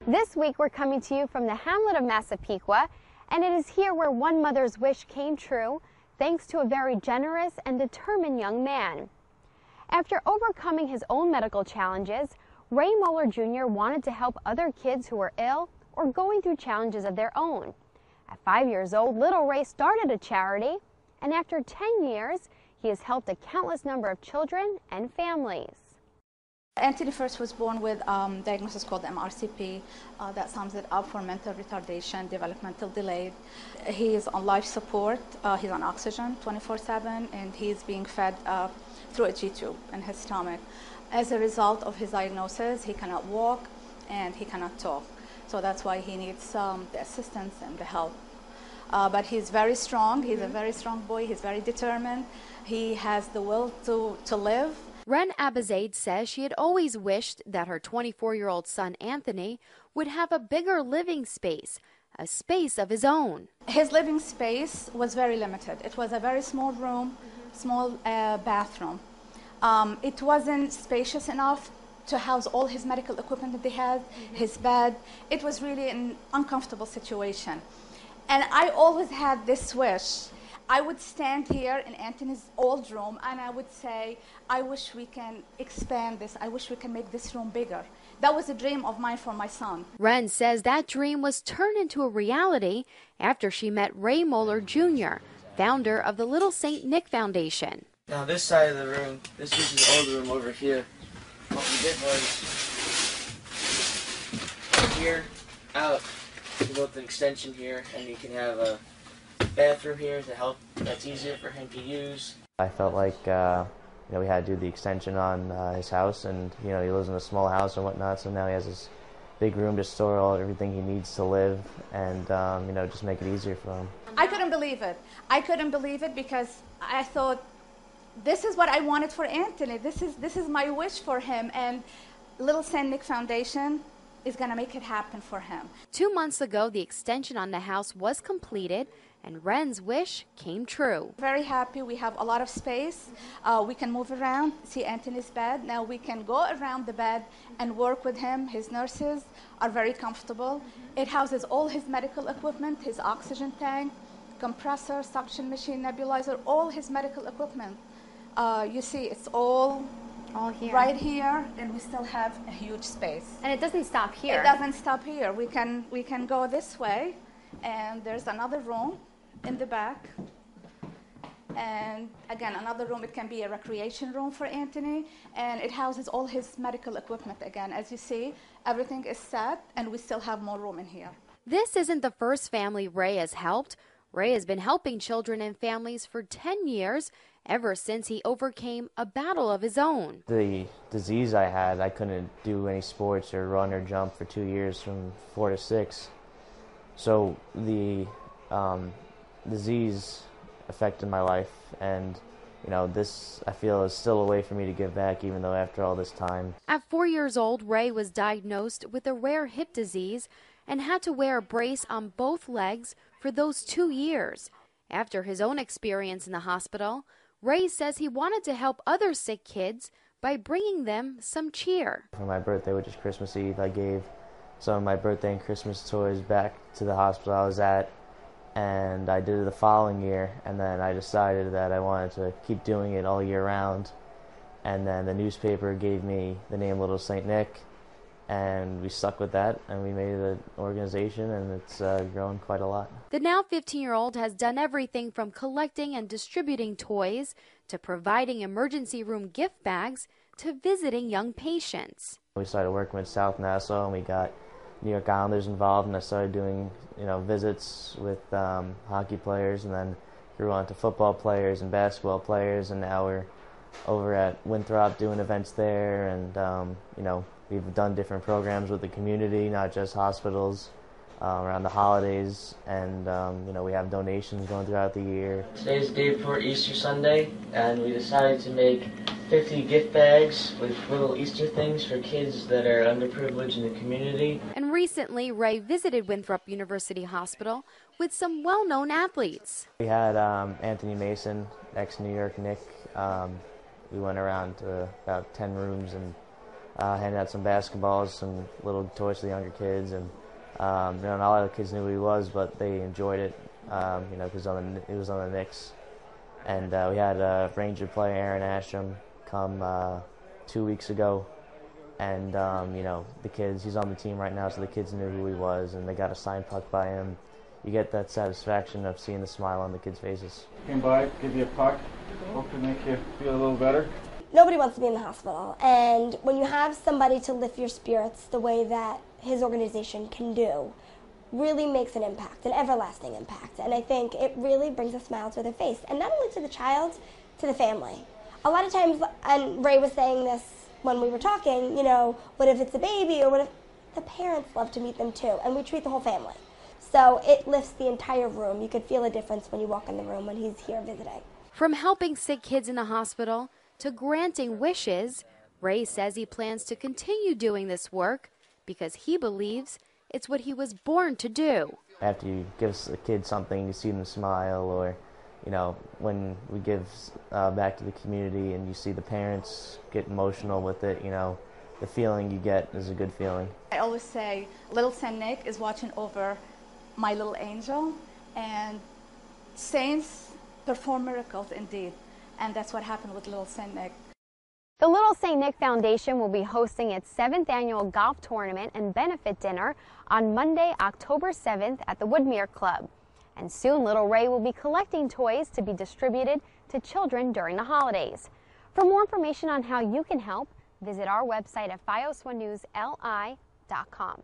This week we're coming to you from the hamlet of Massapequa, and it is here where one mother's wish came true thanks to a very generous and determined young man. After overcoming his own medical challenges, Ray Moeller Jr. wanted to help other kids who were ill or going through challenges of their own. At 5 years old, little Ray started a charity, and after 10 years, he has helped a countless number of children and families. Anthony first was born with a diagnosis called MRCP. That sums it up for mental retardation, developmental delay. He is on life support. He's on oxygen 24/7, and he's being fed through a G-tube in his stomach. As a result of his diagnosis, he cannot walk and he cannot talk. So that's why he needs the assistance and the help. But he's very strong. He's a very strong boy. He's very determined. He has the will to live. Ren Abizaid says she had always wished that her 24-year-old son Anthony would have a bigger living space, a space of his own. His living space was very limited. It was a very small room, small bathroom. It wasn't spacious enough to house all his medical equipment that they had, his bed. It was really an uncomfortable situation. And I always had this wish. I would stand here in Anthony's old room and I would say, I wish we can expand this. I wish we can make this room bigger. That was a dream of mine for my son. Ren says that dream was turned into a reality after she met Ray Moeller Jr., founder of the Little St. Nick Foundation. Now this side of the room, this is his old room over here. What we did was, from here out, we built an extension here, and you can have a bathroom here to help. That's easier for him to use. I felt like we had to do the extension on his house, and he lives in a small house and whatnot. So now he has this big room to store everything he needs to live, and just make it easier for him. I couldn't believe it. I couldn't believe it because I thought, this is what I wanted for Anthony. This is my wish for him, and Little St. Nick Foundation is going to make it happen for him. 2 months ago, the extension on the house was completed, and Ren's wish came true. Very happy. We have a lot of space. We can move around, see Anthony's bed. Now we can go around the bed and work with him. His nurses are very comfortable. It houses all his medical equipment, his oxygen tank, compressor, suction machine, nebulizer, all his medical equipment. You see, it's all here. Right here, and we still have a huge space. And it doesn't stop here. It doesn't stop here. We can go this way, and there's another room in the back. And again, another room, it can be a recreation room for Anthony, and it houses all his medical equipment again. As you see, everything is set, and we still have more room in here. This isn't the first family Ray has helped. Ray has been helping children and families for 10 years, ever since he overcame a battle of his own. The disease I had, I couldn't do any sports or run or jump for 2 years, from 4 to 6. So the disease affected my life, and this, I feel, is still a way for me to give back, even though after all this time. At 4 years old, Ray was diagnosed with a rare hip disease and had to wear a brace on both legs for those 2 years. After his own experience in the hospital, Ray says he wanted to help other sick kids by bringing them some cheer. For my birthday, which is Christmas Eve, I gave some of my birthday and Christmas toys back to the hospital I was at, and I did it the following year, and then I decided that I wanted to keep doing it all year round. And then the newspaper gave me the name Little St. Nick, and we stuck with that, and we made an organization, and it's grown quite a lot. The now 15-year-old has done everything from collecting and distributing toys to providing emergency room gift bags to visiting young patients. We started working with South Nassau, and we got New York Islanders involved, and I started doing visits with hockey players, and then grew on to football players and basketball players, and now we're over at Winthrop doing events there, and we've done different programs with the community, not just hospitals, around the holidays, and we have donations going throughout the year. Today's the day before Easter Sunday, and we decided to make 50 gift bags with little Easter things for kids that are underprivileged in the community. And recently, Ray visited Winthrop University Hospital with some well-known athletes. We had Anthony Mason, ex-New York Knick. We went around to about 10 rooms and handed out some basketballs, some little toys to the younger kids, and not a lot of the kids knew who he was, but they enjoyed it. Because he was on the Knicks, and we had a Ranger player, Aaron Ashram, come 2 weeks ago, and the kids. He's on the team right now, so the kids knew who he was, and they got a signed puck by him. You get that satisfaction of seeing the smile on the kids' faces. Came by, give you a puck, hope to make you feel a little better. Nobody wants to be in the hospital, and when you have somebody to lift your spirits the way that his organization can do, really makes an impact, an everlasting impact. And I think it really brings a smile to their face, and not only to the child, to the family. A lot of times, and Ray was saying this when we were talking, what if it's a baby, or what if the parents love to meet them too, and we treat the whole family. So it lifts the entire room. You could feel a difference when you walk in the room when he's here visiting. From helping sick kids in the hospital to granting wishes, Ray says he plans to continue doing this work because he believes it's what he was born to do. After you give a kid something, you see them smile, or when we give back to the community and you see the parents get emotional with it, the feeling you get is a good feeling. I always say little Saint Nick is watching over my little angel, and saints perform miracles indeed, and that's what happened with little Saint Nick. The Little St. Nick Foundation will be hosting its 7th annual golf tournament and benefit dinner on Monday, October 7th at the Woodmere Club. And soon Little Ray will be collecting toys to be distributed to children during the holidays. For more information on how you can help, visit our website at fios1newsli.com.